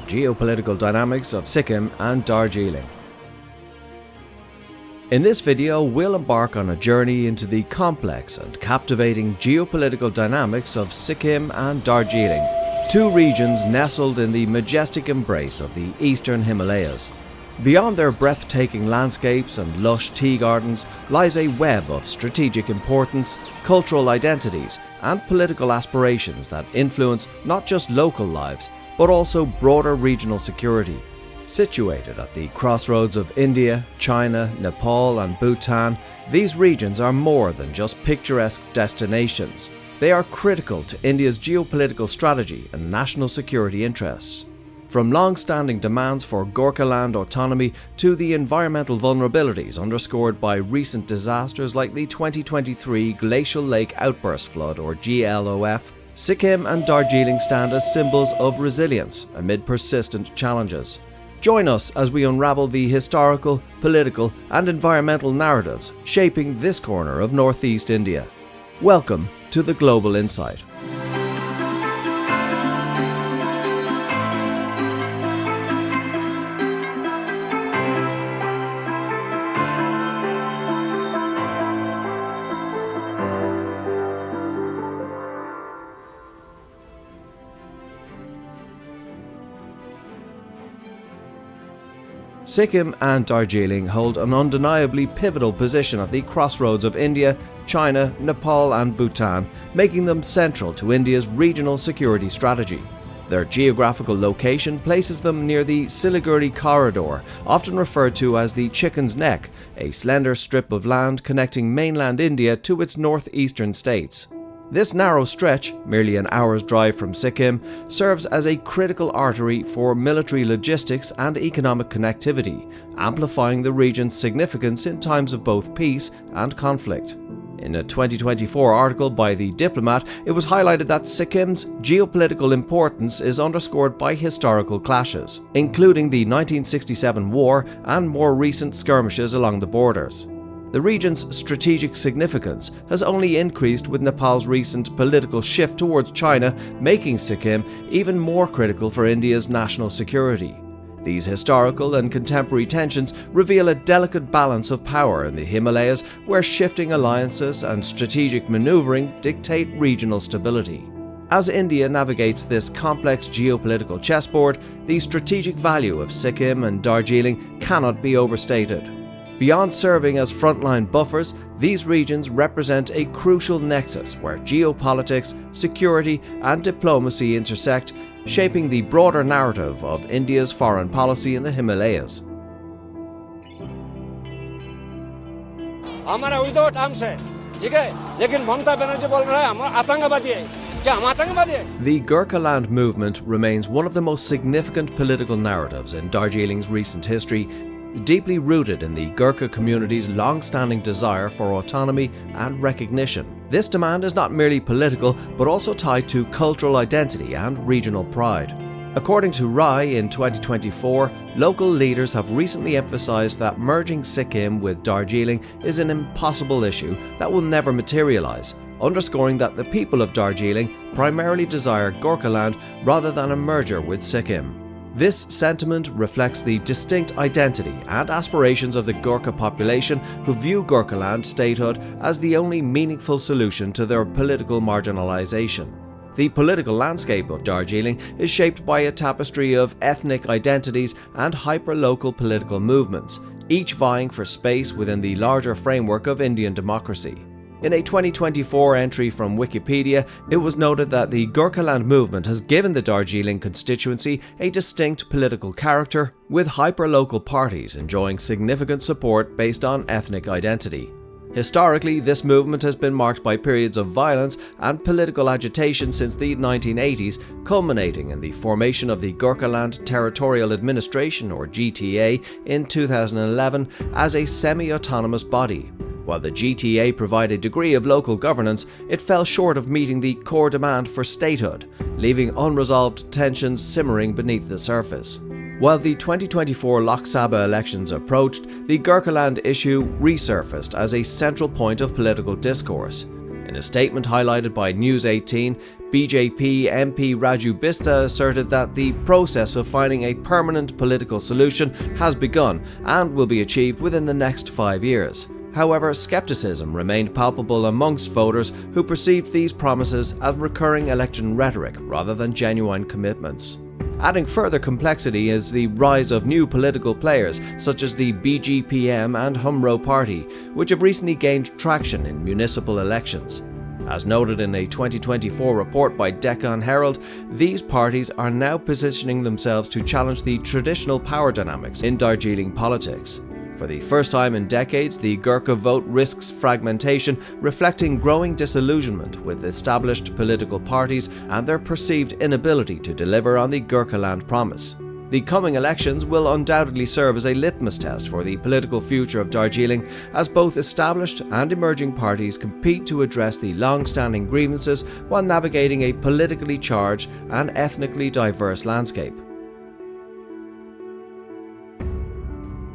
geopolitical dynamics of Sikkim and Darjeeling. In this video, we'll embark on a journey into the complex and captivating geopolitical dynamics of Sikkim and Darjeeling, two regions nestled in the majestic embrace of the eastern Himalayas. Beyond their breathtaking landscapes and lush tea gardens lies a web of strategic importance, cultural identities, and political aspirations that influence not just local lives, but also broader regional security. Situated at the crossroads of India, China, Nepal, and Bhutan, these regions are more than just picturesque destinations. They are critical to India's geopolitical strategy and national security interests. From long-standing demands for Gorkhaland autonomy to the environmental vulnerabilities underscored by recent disasters like the 2023 Glacial Lake Outburst Flood, or GLOF, Sikkim and Darjeeling stand as symbols of resilience amid persistent challenges. Join us as we unravel the historical, political, and environmental narratives shaping this corner of northeast India. Welcome to the Global Insight. Sikkim and Darjeeling hold an undeniably pivotal position at the crossroads of India, China, Nepal, and Bhutan, making them central to India's regional security strategy. Their geographical location places them near the Siliguri Corridor, often referred to as the Chicken's Neck, a slender strip of land connecting mainland India to its northeastern states. This narrow stretch, merely an hour's drive from Sikkim, serves as a critical artery for military logistics and economic connectivity, amplifying the region's significance in times of both peace and conflict. In a 2024 article by The Diplomat, it was highlighted that Sikkim's geopolitical importance is underscored by historical clashes, including the 1967 war and more recent skirmishes along the borders. The region's strategic significance has only increased with Nepal's recent political shift towards China, making Sikkim even more critical for India's national security. These historical and contemporary tensions reveal a delicate balance of power in the Himalayas, where shifting alliances and strategic maneuvering dictate regional stability. As India navigates this complex geopolitical chessboard, the strategic value of Sikkim and Darjeeling cannot be overstated. Beyond serving as frontline buffers, these regions represent a crucial nexus where geopolitics, security, and diplomacy intersect, shaping the broader narrative of India's foreign policy in the Himalayas. The Gorkhaland movement remains one of the most significant political narratives in Darjeeling's recent history, deeply rooted in the Gurkha community's long-standing desire for autonomy and recognition. This demand is not merely political, but also tied to cultural identity and regional pride. According to RAI in 2024, local leaders have recently emphasized that merging Sikkim with Darjeeling is an impossible issue that will never materialize, underscoring that the people of Darjeeling primarily desire Gorkhaland rather than a merger with Sikkim. This sentiment reflects the distinct identity and aspirations of the Gorkha population, who view Gorkhaland statehood as the only meaningful solution to their political marginalization. The political landscape of Darjeeling is shaped by a tapestry of ethnic identities and hyper-local political movements, each vying for space within the larger framework of Indian democracy. In a 2024 entry from Wikipedia, it was noted that the Gorkhaland movement has given the Darjeeling constituency a distinct political character, with hyper-local parties enjoying significant support based on ethnic identity. Historically, this movement has been marked by periods of violence and political agitation since the 1980s, culminating in the formation of the Gorkhaland Territorial Administration, or GTA, in 2011 as a semi-autonomous body. While the GTA provided a degree of local governance, it fell short of meeting the core demand for statehood, leaving unresolved tensions simmering beneath the surface. While the 2024 Lok Sabha elections approached, the Gorkhaland issue resurfaced as a central point of political discourse. In a statement highlighted by News 18, BJP MP Raju Bista asserted that the process of finding a permanent political solution has begun and will be achieved within the next 5 years. However, skepticism remained palpable amongst voters who perceived these promises as recurring election rhetoric rather than genuine commitments. Adding further complexity is the rise of new political players such as the BGPM and Humro Party, which have recently gained traction in municipal elections. As noted in a 2024 report by Deccan Herald, these parties are now positioning themselves to challenge the traditional power dynamics in Darjeeling politics. For the first time in decades, the Gorkha vote risks fragmentation, reflecting growing disillusionment with established political parties and their perceived inability to deliver on the Gorkhaland promise. The coming elections will undoubtedly serve as a litmus test for the political future of Darjeeling, as both established and emerging parties compete to address the long-standing grievances while navigating a politically charged and ethnically diverse landscape.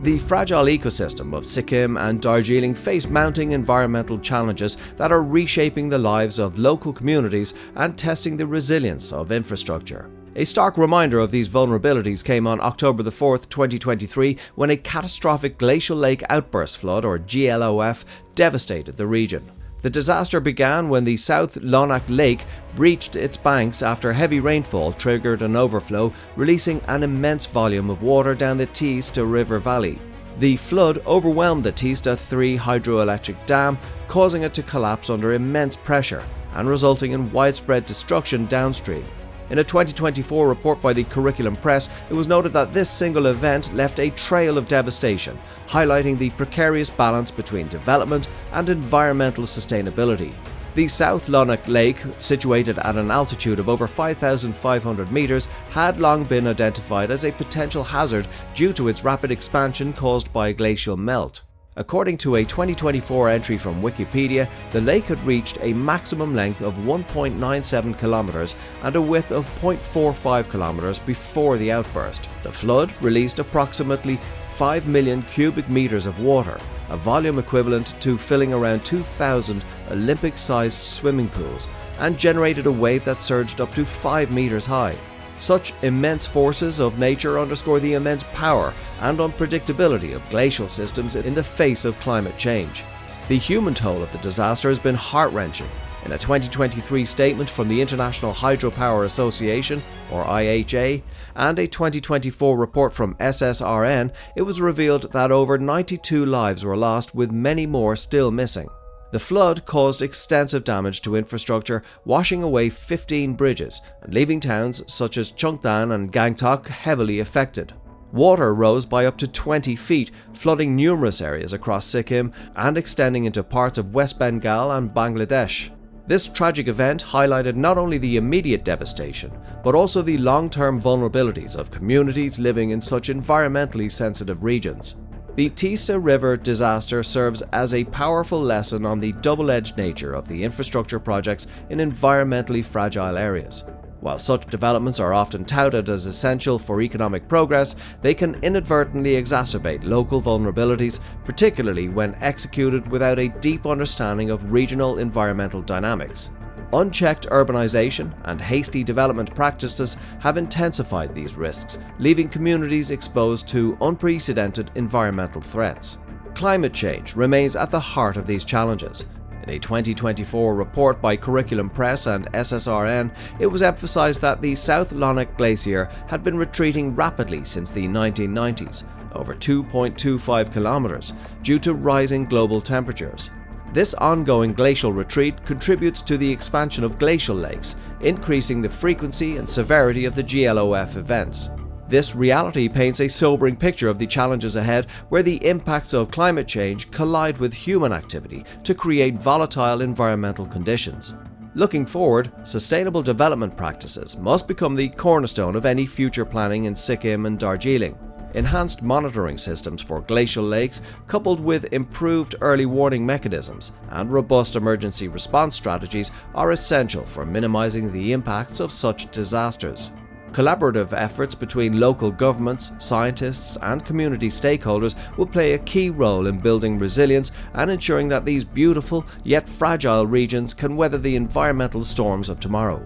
The fragile ecosystem of Sikkim and Darjeeling face mounting environmental challenges that are reshaping the lives of local communities and testing the resilience of infrastructure. A stark reminder of these vulnerabilities came on October 4, 2023, when a catastrophic Glacial Lake Outburst Flood, or GLOF, devastated the region. The disaster began when the South Lanark Lake breached its banks after heavy rainfall triggered an overflow, releasing an immense volume of water down the Teesta River Valley. The flood overwhelmed the Teesta 3 hydroelectric dam, causing it to collapse under immense pressure and resulting in widespread destruction downstream. In a 2024 report by the Curriculum Press, it was noted that this single event left a trail of devastation, highlighting the precarious balance between development and environmental sustainability. The South Lanark Lake, situated at an altitude of over 5,500 meters, had long been identified as a potential hazard due to its rapid expansion caused by glacial melt. According to a 2024 entry from Wikipedia, the lake had reached a maximum length of 1.97 kilometers and a width of 0.45 kilometers before the outburst. The flood released approximately 5 million cubic meters of water, a volume equivalent to filling around 2,000 Olympic-sized swimming pools, and generated a wave that surged up to 5 meters high. Such immense forces of nature underscore the immense power and unpredictability of glacial systems in the face of climate change. The human toll of the disaster has been heart-wrenching. In a 2023 statement from the International Hydropower Association, or IHA, and a 2024 report from SSRN, it was revealed that over 92 lives were lost, with many more still missing. The flood caused extensive damage to infrastructure, washing away 15 bridges and leaving towns such as Chungtan and Gangtok heavily affected. Water rose by up to 20 feet, flooding numerous areas across Sikkim and extending into parts of West Bengal and Bangladesh. This tragic event highlighted not only the immediate devastation, but also the long-term vulnerabilities of communities living in such environmentally sensitive regions. The Teesta River disaster serves as a powerful lesson on the double-edged nature of the infrastructure projects in environmentally fragile areas. While such developments are often touted as essential for economic progress, they can inadvertently exacerbate local vulnerabilities, particularly when executed without a deep understanding of regional environmental dynamics. Unchecked urbanization and hasty development practices have intensified these risks, leaving communities exposed to unprecedented environmental threats. Climate change remains at the heart of these challenges. In a 2024 report by Curriculum Press and SSRN, it was emphasized that the South Lanark Glacier had been retreating rapidly since the 1990s, over 2.25 kilometers, due to rising global temperatures. This ongoing glacial retreat contributes to the expansion of glacial lakes, increasing the frequency and severity of the GLOF events. This reality paints a sobering picture of the challenges ahead, where the impacts of climate change collide with human activity to create volatile environmental conditions. Looking forward, sustainable development practices must become the cornerstone of any future planning in Sikkim and Darjeeling. Enhanced monitoring systems for glacial lakes, coupled with improved early warning mechanisms and robust emergency response strategies, are essential for minimizing the impacts of such disasters. Collaborative efforts between local governments, scientists, and community stakeholders will play a key role in building resilience and ensuring that these beautiful yet fragile regions can weather the environmental storms of tomorrow.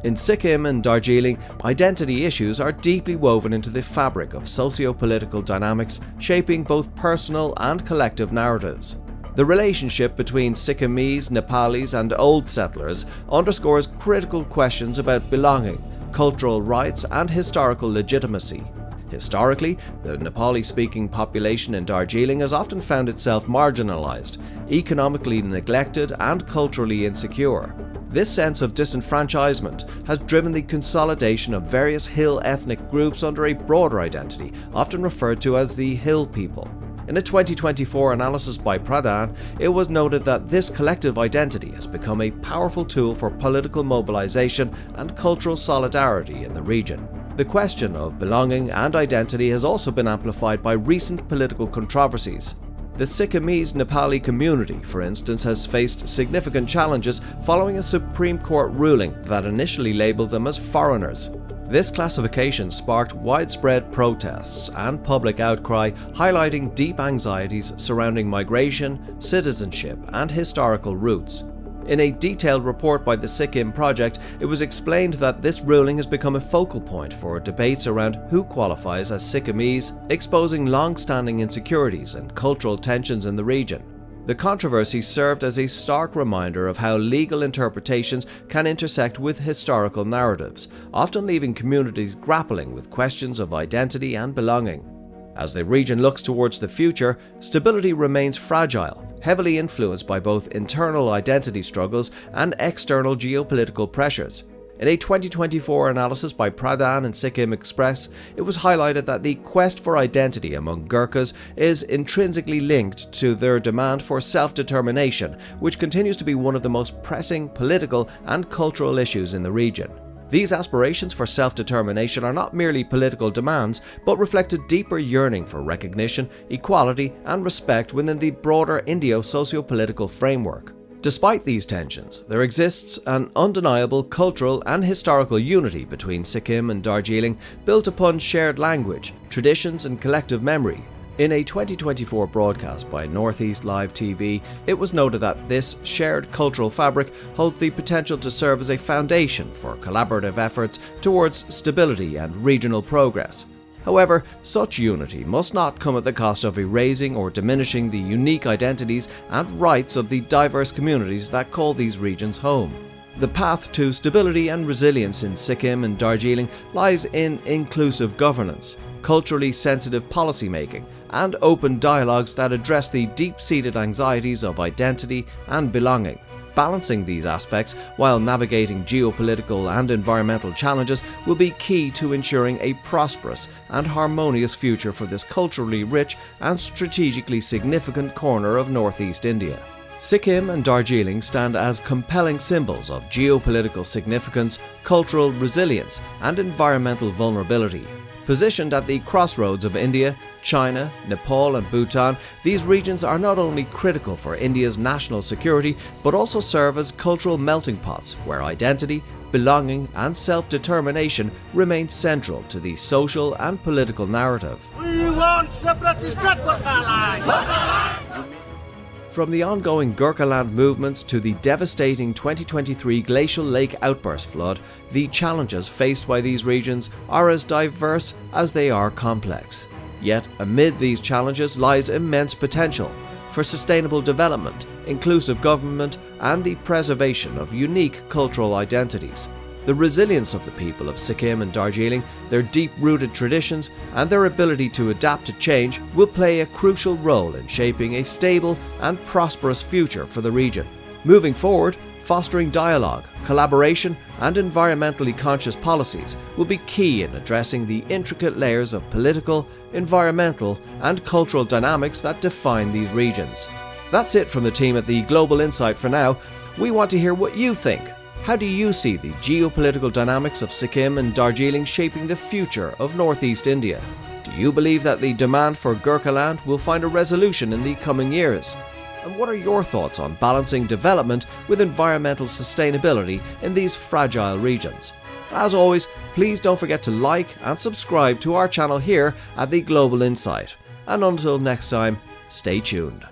In Sikkim and Darjeeling, identity issues are deeply woven into the fabric of socio-political dynamics, shaping both personal and collective narratives. The relationship between Sikkimese, Nepalis, and old settlers underscores critical questions about belonging, cultural rights, and historical legitimacy. Historically, the Nepali-speaking population in Darjeeling has often found itself marginalized, economically neglected, and culturally insecure. This sense of disenfranchisement has driven the consolidation of various hill ethnic groups under a broader identity, often referred to as the Hill People. In a 2024 analysis by Pradhan, it was noted that this collective identity has become a powerful tool for political mobilization and cultural solidarity in the region. The question of belonging and identity has also been amplified by recent political controversies. The Sikkimese Nepali community, for instance, has faced significant challenges following a Supreme Court ruling that initially labelled them as foreigners. This classification sparked widespread protests and public outcry, highlighting deep anxieties surrounding migration, citizenship, and historical roots. In a detailed report by the Sikkim Project, it was explained that this ruling has become a focal point for debates around who qualifies as Sikkimese, exposing long-standing insecurities and cultural tensions in the region. The controversy served as a stark reminder of how legal interpretations can intersect with historical narratives, often leaving communities grappling with questions of identity and belonging. As the region looks towards the future, stability remains fragile, heavily influenced by both internal identity struggles and external geopolitical pressures. In a 2024 analysis by Pradhan and Sikkim Express, it was highlighted that the quest for identity among Gurkhas is intrinsically linked to their demand for self-determination, which continues to be one of the most pressing political and cultural issues in the region. These aspirations for self-determination are not merely political demands, but reflect a deeper yearning for recognition, equality, and respect within the broader Indo-socio-political framework. Despite these tensions, there exists an undeniable cultural and historical unity between Sikkim and Darjeeling, built upon shared language, traditions, and collective memory. In a 2024 broadcast by Northeast Live TV, it was noted that this shared cultural fabric holds the potential to serve as a foundation for collaborative efforts towards stability and regional progress. However, such unity must not come at the cost of erasing or diminishing the unique identities and rights of the diverse communities that call these regions home. The path to stability and resilience in Sikkim and Darjeeling lies in inclusive governance, culturally sensitive policymaking, and open dialogues that address the deep-seated anxieties of identity and belonging. Balancing these aspects while navigating geopolitical and environmental challenges will be key to ensuring a prosperous and harmonious future for this culturally rich and strategically significant corner of northeast India. Sikkim and Darjeeling stand as compelling symbols of geopolitical significance, cultural resilience, and environmental vulnerability. Positioned at the crossroads of India, China, Nepal, and Bhutan, these regions are not only critical for India's national security, but also serve as cultural melting pots where identity, belonging, and self-determination remain central to the social and political narrative. We want separatist Gorkhaland! From the ongoing Gorkhaland movements to the devastating 2023 Glacial Lake Outburst Flood, the challenges faced by these regions are as diverse as they are complex. Yet, amid these challenges lies immense potential for sustainable development, inclusive government, and the preservation of unique cultural identities. The resilience of the people of Sikkim and Darjeeling, their deep-rooted traditions, and their ability to adapt to change will play a crucial role in shaping a stable and prosperous future for the region. Moving forward, fostering dialogue, collaboration, and environmentally conscious policies will be key in addressing the intricate layers of political, environmental, and cultural dynamics that define these regions. That's it from the team at the Global Insight for now. We want to hear what you think. How do you see the geopolitical dynamics of Sikkim and Darjeeling shaping the future of northeast India? Do you believe that the demand for Gorkhaland will find a resolution in the coming years? And what are your thoughts on balancing development with environmental sustainability in these fragile regions? As always, please don't forget to like and subscribe to our channel here at The Global Insight. And until next time, stay tuned.